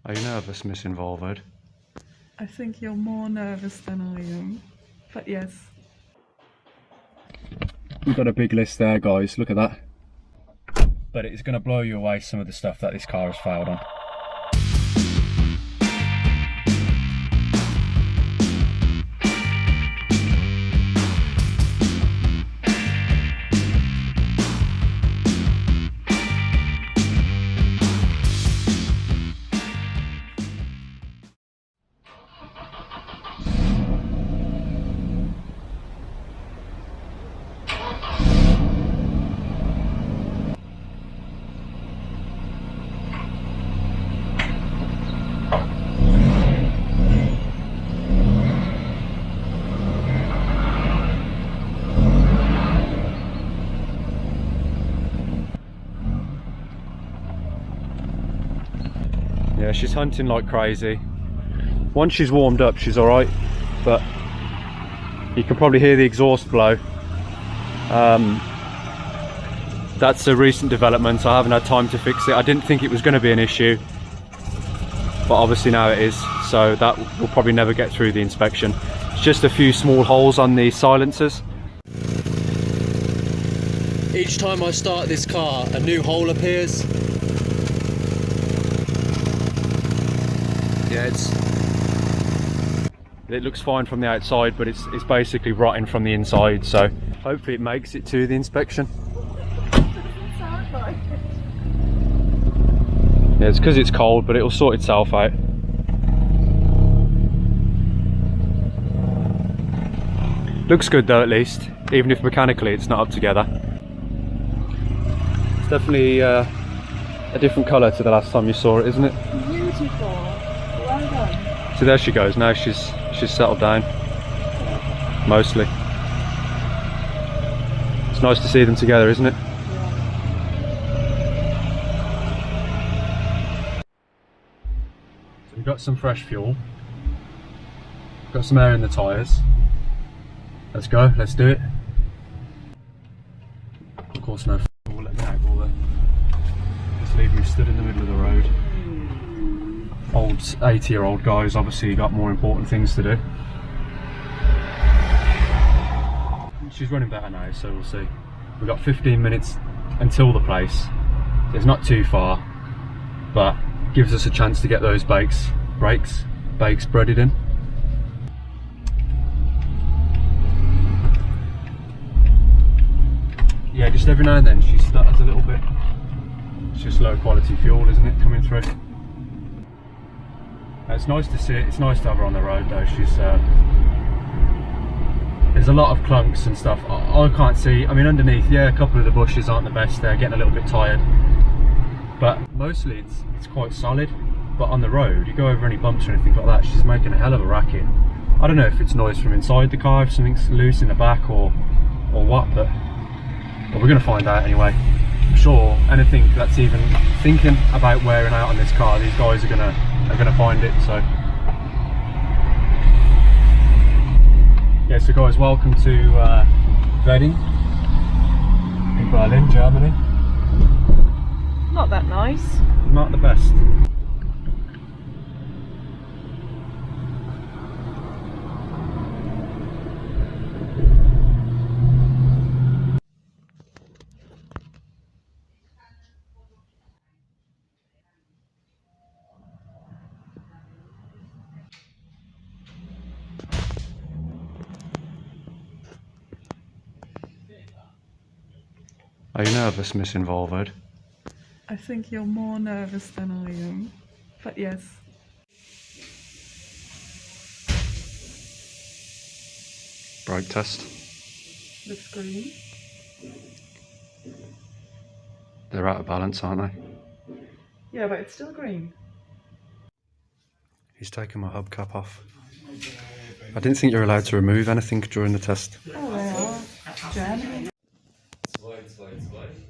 Are you nervous, Miss Involvo'd? I think you're more nervous than I am, but yes. We've got a big list there, guys, look at that. But it's going to blow you away, some of the stuff that this car has failed on. Yeah, she's hunting like crazy. Once she's warmed up, she's alright, but you can probably hear the exhaust blow. That's a recent development. I haven't had time to fix it. I didn't think it was going to be an issue, but obviously now it is, so that will probably never get through the inspection. It's just a few small holes on the silencers. Each time I start this car, a new hole appears. Yeah, it looks fine from the outside, but it's basically rotting from the inside, so hopefully it makes it to the inspection. Yeah, it's because it's cold, but it'll sort itself out. Looks good though, at least, even if mechanically it's not up together. It's definitely a different colour to the last time you saw it, isn't it? Beautiful. Well done. So there she goes. Now she's settled down, mostly. It's nice to see them together, isn't it? So we've got some fresh fuel, got some air in the tyres. Let's go, let's do it. Of course no will let me haggle there. Just leave me stood in the middle of the road. Old 80-year-old guys obviously got more important things to do. She's running better now, so we'll see. We've got 15 minutes until the place. So it's not too far, but gives us a chance to get those bakes breaded in. Yeah, just every now and then she stutters a little bit. It's just low quality fuel, isn't it, coming through? It's nice to see it. It's nice to have her on the road though. She's there's a lot of clunks and stuff. I can't see. I mean, underneath, yeah, a couple of the bushes aren't the best. They're getting a little bit tired, but mostly it's quite solid. But on the road, you go over any bumps or anything like that, she's making a hell of a racket. I don't know if it's noise from inside the car, if something's loose in the back or what, but we're gonna find out anyway. I'm sure anything that's even thinking about wearing out on this car, these guys are gonna find it. So yeah, so guys, welcome to Wedding in Berlin, Germany. Not that nice. Not the best. Are you nervous, Miss Involvo'd? I think you're more nervous than I am, but yes. Brake test. Looks green. They're out of balance, aren't they? Yeah, but it's still green. He's taken my hubcap off. I didn't think you're allowed to remove anything during the test. Oh, they are. Germany. 22273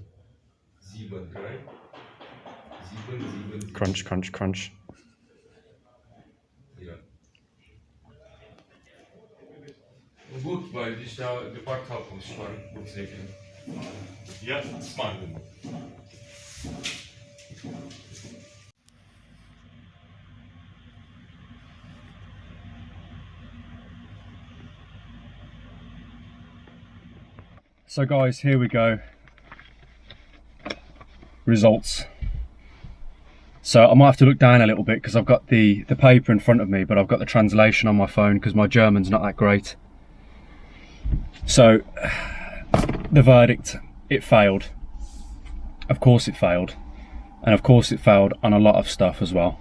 773. Crunch, crunch, crunch. Ja. Gut, weil ich da gepackt habe, muss ich mal gut sehen. Ja, smart. So guys, here we go. Results. So I might have to look down a little bit because I've got the paper in front of me, but I've got the translation on my phone because my German's not that great. So the verdict, it failed. Of course it failed. And of course it failed on a lot of stuff as well.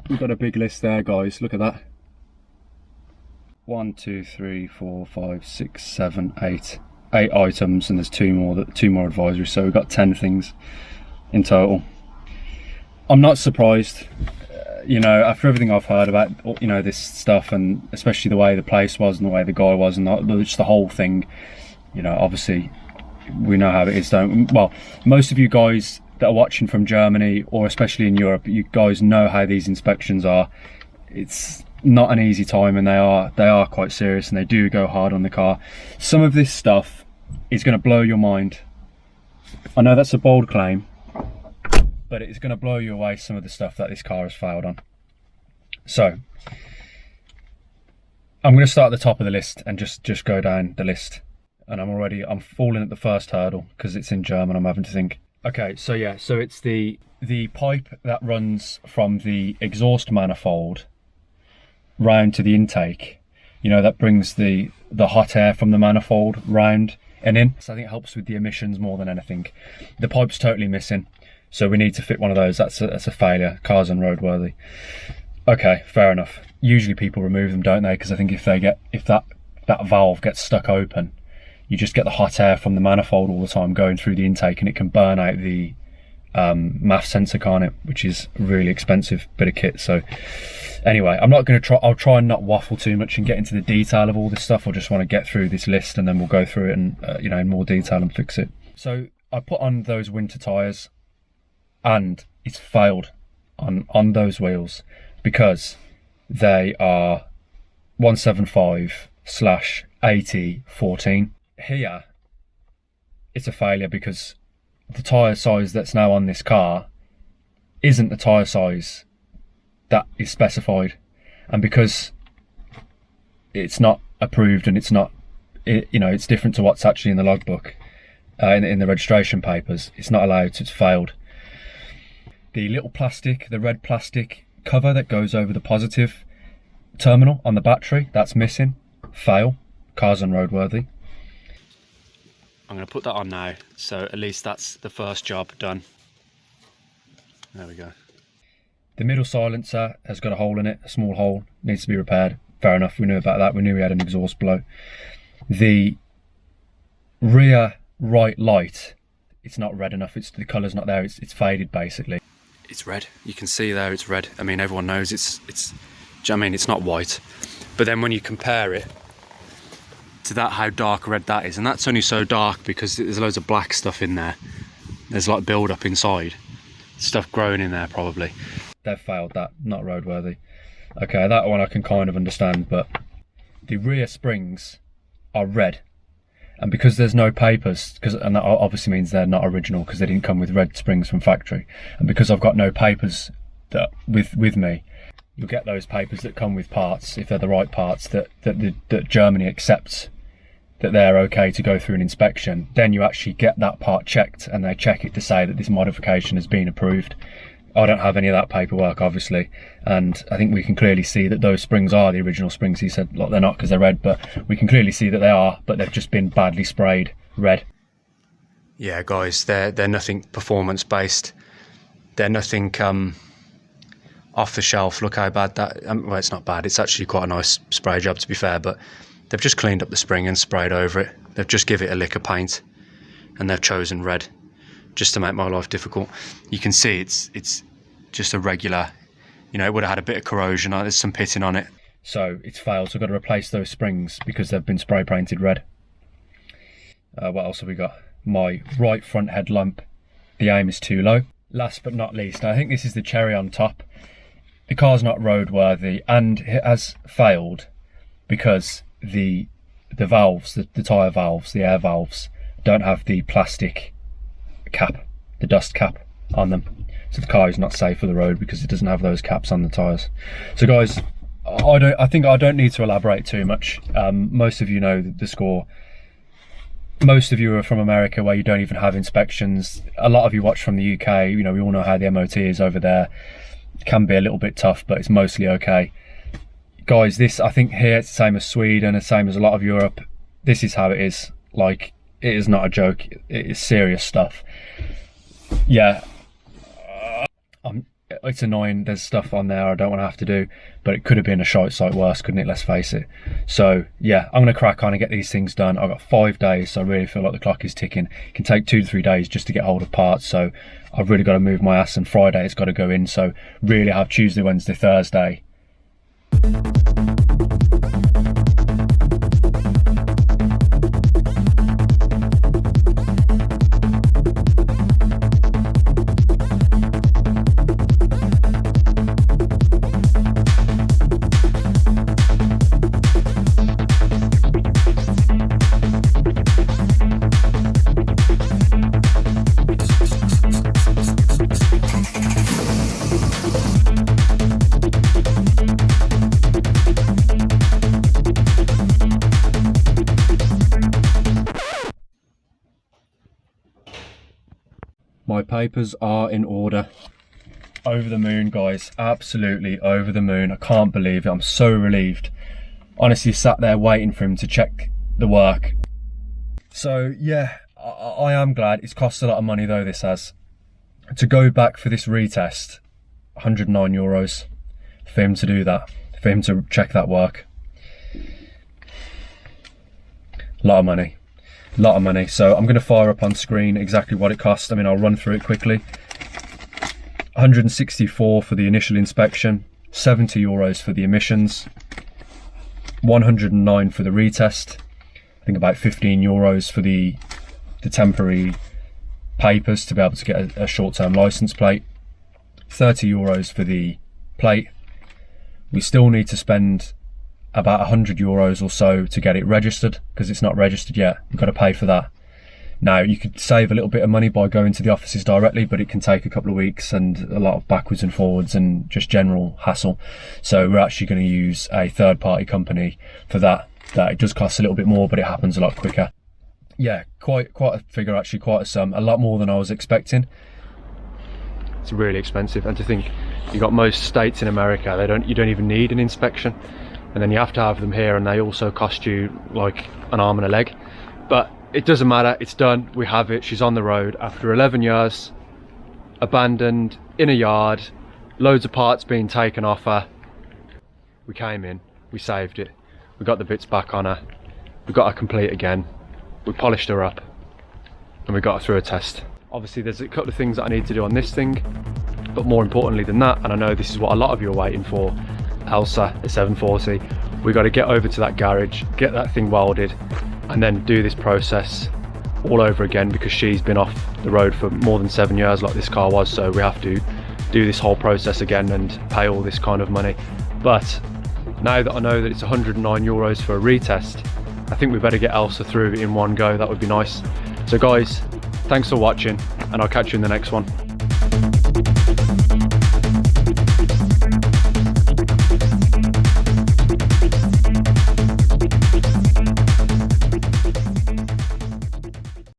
We've got a big list there, guys. Look at that. 1, 2, 3, 4, 5, 6, 7, 8. 8 items, and there's two more advisories, so we've got 10 things in total. I'm not surprised, you know, after everything I've heard about, you know, this stuff, and especially the way the place was and the way the guy was and just the whole thing. You know, obviously we know how it is, don't we? Well, most of you guys that are watching from Germany, or especially in Europe, you guys know how these inspections are. It's not an easy time, and they are quite serious, and they do go hard on the car. Some of this stuff is going to blow your mind. I know that's a bold claim, but it's going to blow you away, some of the stuff that this car has failed on. So I'm going to start at the top of the list and just go down the list. And I'm falling at the first hurdle because it's in German. I'm having to think. Okay, so yeah, so it's the pipe that runs from the exhaust manifold round to the intake, you know, that brings the hot air from the manifold round and in. So I think it helps with the emissions more than anything. The pipe's totally missing, so we need to fit one of those. That's a failure. Car's unroadworthy. Okay, fair enough. Usually people remove them, don't they? Because I think if that valve gets stuck open, you just get the hot air from the manifold all the time going through the intake, and it can burn out the MAF sensor, can't it? Which is a really expensive bit of kit. So anyway, I'll try and not waffle too much and get into the detail of all this stuff. I just want to get through this list, and then we'll go through it and you know, in more detail and fix it. So I put on those winter tyres, and it's failed on those wheels because they are 175/80/14. Here it's a failure because the tyre size that's now on this car isn't the tyre size that is specified, and because it's not approved and it's not, you know, it's different to what's actually in the logbook, in the registration papers, it's not allowed to. It's failed. The little plastic, the red plastic cover that goes over the positive terminal on the battery, that's missing. Fail. Car's unroadworthy. I'm going to put that on now, so at least that's the first job done. There we go. The middle silencer has got a hole in it, a small hole, needs to be repaired. Fair enough, we knew about that, we knew we had an exhaust blow. The rear right light, it's not red enough, the colour's not there, it's faded basically. It's red, you can see there it's red. I mean, everyone knows it's not white. But then when you compare it to that, how dark red that is, and that's only so dark because there's loads of black stuff in there. There's like build up inside, stuff growing in there probably. They've failed that, not roadworthy. Okay, that one I can kind of understand, but the rear springs are red, and because there's no papers, and that obviously means they're not original because they didn't come with red springs from factory, and because I've got no papers that with me, you'll get those papers that come with parts, if they're the right parts that Germany accepts that they're okay to go through an inspection. Then you actually get that part checked, and they check it to say that this modification has been approved. I don't have any of that paperwork, obviously, and I think we can clearly see that those springs are the original springs. He said, look, they're not because they're red, but we can clearly see that they are, but they've just been badly sprayed red. Yeah, guys, they're nothing performance based. They're nothing off the shelf. Look how bad that, well, it's not bad, it's actually quite a nice spray job to be fair, but they've just cleaned up the spring and sprayed over it. They've just given it a lick of paint, and they've chosen red just to make my life difficult. You can see it's just a regular, you know, it would have had a bit of corrosion on it, there's some pitting on it. So it's failed, so I've got to replace those springs because they've been spray painted red. What else have we got? My right front headlamp, the aim is too low. Last but not least, I think this is the cherry on top. The car's not roadworthy, and it has failed because the valves, the tyre valves, the air valves, don't have the plastic cap, the dust cap on them. So the car is not safe for the road because it doesn't have those caps on the tyres. So guys, I think I don't need to elaborate too much. Most of you know the score. most of you are from America where you don't even have inspections. A lot of you watch from the UK, you know, we all know how the MOT is over there. It can be a little bit tough, but it's mostly okay. Guys, this, I think here it's the same as Sweden, the same as a lot of Europe. This is how it is. Like, it is not a joke, it is serious stuff. Yeah, it's annoying, there's stuff on there I don't want to have to do, but it could have been a shite site worse, couldn't it? Let's face it. So yeah, I'm going to crack on and get these things done. I've got 5 days, so I really feel like the clock is ticking. It can take 2 to 3 days just to get hold of parts, so I've really got to move my ass, and Friday it's got to go in, so really I have Tuesday, Wednesday, Thursday. My papers are in order. Over the moon, guys, absolutely over the moon. I can't believe it, I'm so relieved. Honestly, sat there waiting for him to check the work. So yeah, I am glad. It's cost a lot of money though, this has. To go back for this retest, 109 euros for him to do that, for him to check that work. A lot of money. Lot of money. So I'm going to fire up on screen exactly what it cost. I mean, I'll run through it quickly. 164 for the initial inspection, 70 euros for the emissions, 109 for the retest, I think about 15 euros for the temporary papers to be able to get a short-term license plate, 30 euros for the plate. We still need to spend about 100 euros or so to get it registered, because it's not registered yet. We've got to pay for that. Now, you could save a little bit of money by going to the offices directly, but it can take a couple of weeks and a lot of backwards and forwards and just general hassle. So we're actually going to use a third-party company for that. It does cost a little bit more, but it happens a lot quicker. Yeah, quite a figure, actually, quite a sum, a lot more than I was expecting. It's really expensive, and to think you got most states in America, you don't even need an inspection. And then you have to have them here, and they also cost you like an arm and a leg. But it doesn't matter, it's done, we have it. She's on the road after 11 years, abandoned, in a yard, loads of parts being taken off her. We came in, we saved it, we got the bits back on her, we got her complete again, we polished her up, and we got her through a test. Obviously there's a couple of things that I need to do on this thing, but more importantly than that, and I know this is what a lot of you are waiting for, Elsa, the 740, we got to get over to that garage, get that thing welded, and then do this process all over again, because she's been off the road for more than 7 years like this car was, so we have to do this whole process again and pay all this kind of money. But now that I know that it's 109 euros for a retest, I think we better get Elsa through in one go. That would be nice. So guys, thanks for watching, and I'll catch you in the next one.